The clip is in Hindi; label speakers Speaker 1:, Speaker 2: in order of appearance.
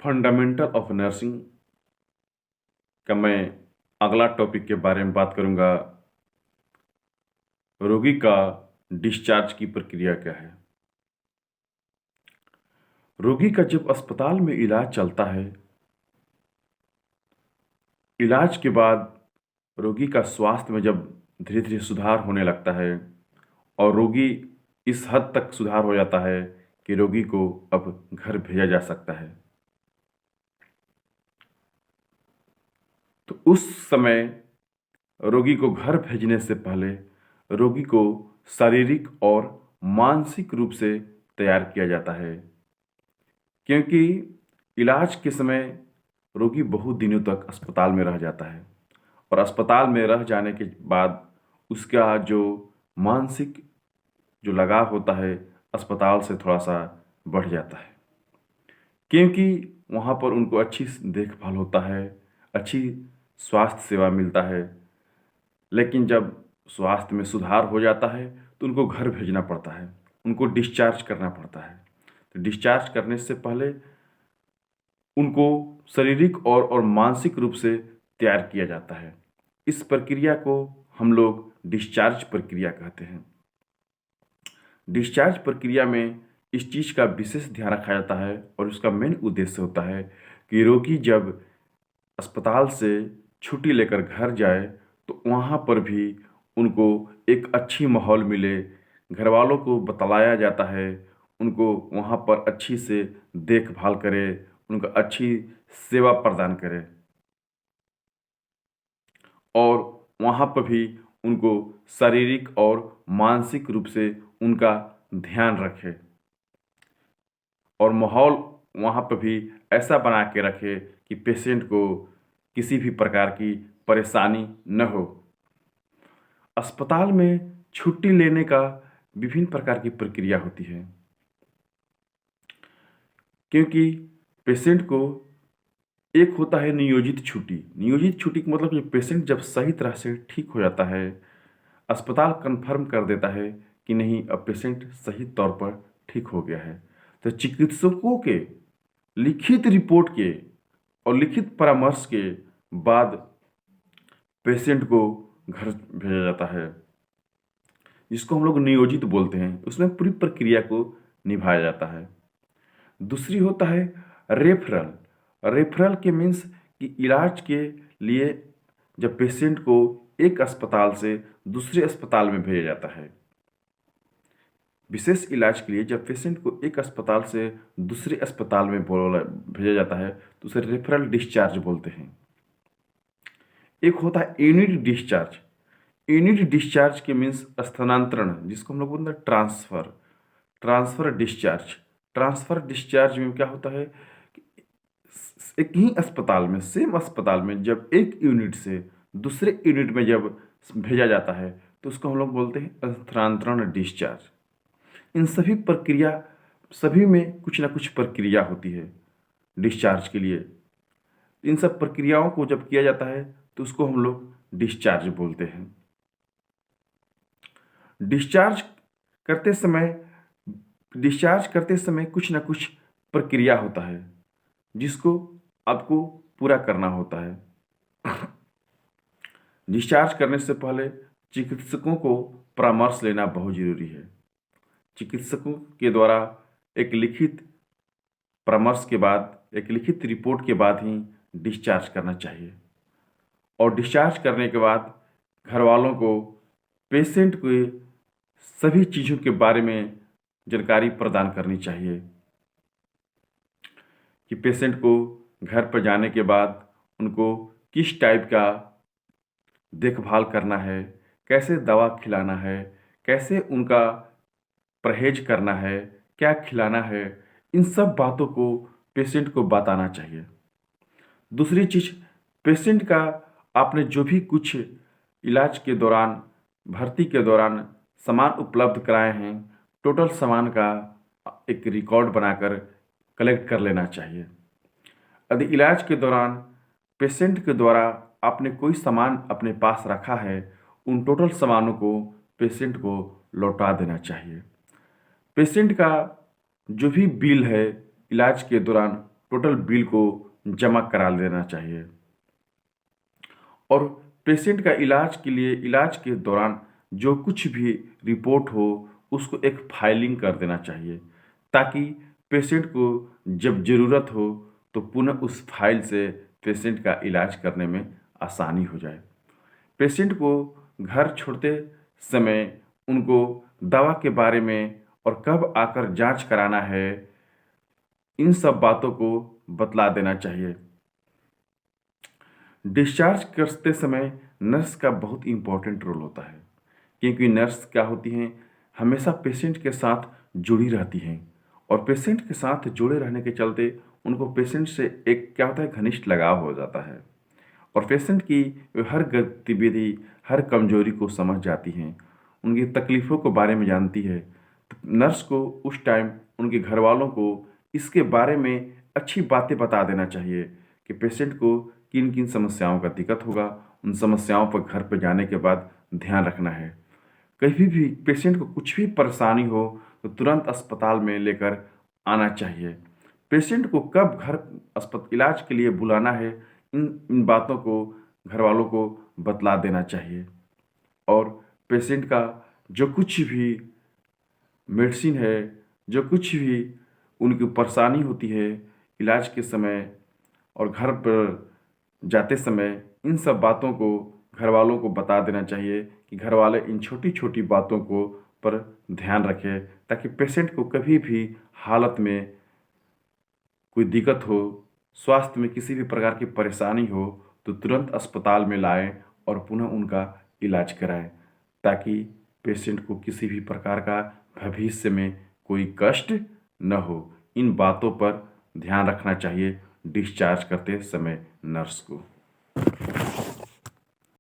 Speaker 1: फंडामेंटल ऑफ नर्सिंग का मैं अगला टॉपिक के बारे में बात करूंगा। रोगी का डिस्चार्ज की प्रक्रिया क्या है। रोगी का जब अस्पताल में इलाज चलता है, इलाज के बाद रोगी का स्वास्थ्य में जब धीरे धीरे सुधार होने लगता है और रोगी इस हद तक सुधार हो जाता है कि रोगी को अब घर भेजा जा सकता है, तो उस समय रोगी को घर भेजने से पहले रोगी को शारीरिक और मानसिक रूप से तैयार किया जाता है, क्योंकि इलाज के समय रोगी बहुत दिनों तक अस्पताल में रह जाता है और अस्पताल में रह जाने के बाद उसका जो मानसिक जो लगाव होता है अस्पताल से थोड़ा सा बढ़ जाता है, क्योंकि वहाँ पर उनको अच्छी देखभाल होता है, अच्छी स्वास्थ्य सेवा मिलता है। लेकिन जब स्वास्थ्य में सुधार हो जाता है तो उनको घर भेजना पड़ता है, उनको डिस्चार्ज करना पड़ता है। तो डिस्चार्ज करने से पहले उनको शारीरिक और मानसिक रूप से तैयार किया जाता है। इस प्रक्रिया को हम लोग डिस्चार्ज प्रक्रिया कहते हैं। डिस्चार्ज प्रक्रिया में इस चीज़ का विशेष ध्यान रखा जाता है और उसका मेन उद्देश्य होता है कि रोगी जब अस्पताल से छुट्टी लेकर घर जाए तो वहाँ पर भी उनको एक अच्छी माहौल मिले, घर वालों को बतलाया जाता है, उनको वहाँ पर अच्छी से देखभाल करे, उनको अच्छी सेवा प्रदान करे और वहाँ पर भी उनको शारीरिक और मानसिक रूप से उनका ध्यान रखे और माहौल वहाँ पर भी ऐसा बना के रखे कि पेशेंट को किसी भी प्रकार की परेशानी न हो। अस्पताल में छुट्टी लेने का विभिन्न प्रकार की प्रक्रिया होती है, क्योंकि पेशेंट को एक होता है नियोजित छुट्टी। नियोजित छुट्टी का मतलब कि पेशेंट जब सही तरह से ठीक हो जाता है, अस्पताल कंफर्म कर देता है कि नहीं अब पेशेंट सही तौर पर ठीक हो गया है, तो चिकित्सकों के लिखित रिपोर्ट के और लिखित परामर्श के बाद पेशेंट को घर भेजा जाता है, जिसको हम लोग नियोजित बोलते हैं। उसमें पूरी प्रक्रिया को निभाया जाता है। दूसरी होता है रेफरल। रेफरल के मीन्स कि इलाज के लिए जब पेशेंट को एक अस्पताल से दूसरे अस्पताल में भेजा जाता है, विशेष इलाज के लिए जब पेशेंट को एक अस्पताल से दूसरे अस्पताल में भेजा जाता है तो उसे रेफरल डिस्चार्ज बोलते हैं। एक होता है यूनिट डिस्चार्ज। यूनिट डिस्चार्ज के मीन्स स्थानांतरण, जिसको हम लोग बोलते हैं transfer. Transfer discharge. Transfer discharge में क्या होता है कि एक ही अस्पताल में, सेम अस्पताल में जब एक यूनिट से दूसरे यूनिट में जब भेजा जाता है तो उसको हम लोग बोलते हैं स्थानांतरण डिस्चार्ज। इन सभी में कुछ ना कुछ प्रक्रिया होती है डिस्चार्ज के लिए। इन सब प्रक्रियाओं को जब किया जाता है तो उसको हम लोग डिस्चार्ज बोलते हैं। डिस्चार्ज करते समय कुछ ना कुछ प्रक्रिया होता है जिसको आपको पूरा करना होता है। डिस्चार्ज करने से पहले चिकित्सकों को परामर्श लेना बहुत ज़रूरी है। चिकित्सकों के द्वारा एक लिखित परामर्श के बाद, एक लिखित रिपोर्ट के बाद ही डिस्चार्ज करना चाहिए और डिस्चार्ज करने के बाद घर वालों को पेशेंट को सभी चीज़ों के बारे में जानकारी प्रदान करनी चाहिए कि पेशेंट को घर पर जाने के बाद उनको किस टाइप का देखभाल करना है, कैसे दवा खिलाना है, कैसे उनका परहेज करना है, क्या खिलाना है, इन सब बातों को पेशेंट को बताना चाहिए। दूसरी चीज़, पेशेंट का आपने जो भी कुछ इलाज के दौरान, भर्ती के दौरान सामान उपलब्ध कराए हैं, टोटल सामान का एक रिकॉर्ड बनाकर कलेक्ट कर लेना चाहिए। यदि इलाज के दौरान पेशेंट के द्वारा आपने कोई सामान अपने पास रखा है, उन टोटल सामानों को पेशेंट को लौटा देना चाहिए। पेशेंट का जो भी बिल है इलाज के दौरान टोटल बिल को जमा करा लेना चाहिए। और पेशेंट का इलाज के लिए इलाज के दौरान जो कुछ भी रिपोर्ट हो उसको एक फाइलिंग कर देना चाहिए, ताकि पेशेंट को जब ज़रूरत हो तो पुनः उस फाइल से पेशेंट का इलाज करने में आसानी हो जाए। पेशेंट को घर छोड़ते समय उनको दवा के बारे में और कब आकर जांच कराना है, इन सब बातों को बतला देना चाहिए। डिस्चार्ज करते समय नर्स का बहुत इम्पोर्टेंट रोल होता है, क्योंकि नर्स क्या होती हैं, हमेशा पेशेंट के साथ जुड़ी रहती हैं और पेशेंट के साथ जुड़े रहने के चलते उनको पेशेंट से एक क्या होता है, घनिष्ठ लगाव हो जाता है और पेशेंट की हर गतिविधि, हर कमजोरी को समझ जाती हैं, उनकी तकलीफ़ों के बारे में जानती है। तो नर्स को उस टाइम उनके घर वालों को इसके बारे में अच्छी बातें बता देना चाहिए कि पेशेंट को किन किन समस्याओं का दिक्कत होगा, उन समस्याओं पर घर पर जाने के बाद ध्यान रखना है। कभी भी पेशेंट को कुछ भी परेशानी हो तो तुरंत अस्पताल में लेकर आना चाहिए। पेशेंट को कब घर इलाज के लिए बुलाना है, इन इन बातों को घर वालों को बतला देना चाहिए। और पेशेंट का जो कुछ भी मेडिसिन है, जो कुछ भी उनकी परेशानी होती है इलाज के समय और घर पर जाते समय, इन सब बातों को घर वालों को बता देना चाहिए कि घर वाले इन छोटी छोटी बातों को पर ध्यान रखें, ताकि पेशेंट को कभी भी हालत में कोई दिक्कत हो, स्वास्थ्य में किसी भी प्रकार की परेशानी हो तो तुरंत अस्पताल में लाएं और पुनः उनका इलाज कराएं, ताकि पेशेंट को किसी भी प्रकार का भविष्य में कोई कष्ट न हो। इन बातों पर ध्यान रखना चाहिए डिस्चार्ज करते समय नर्स को।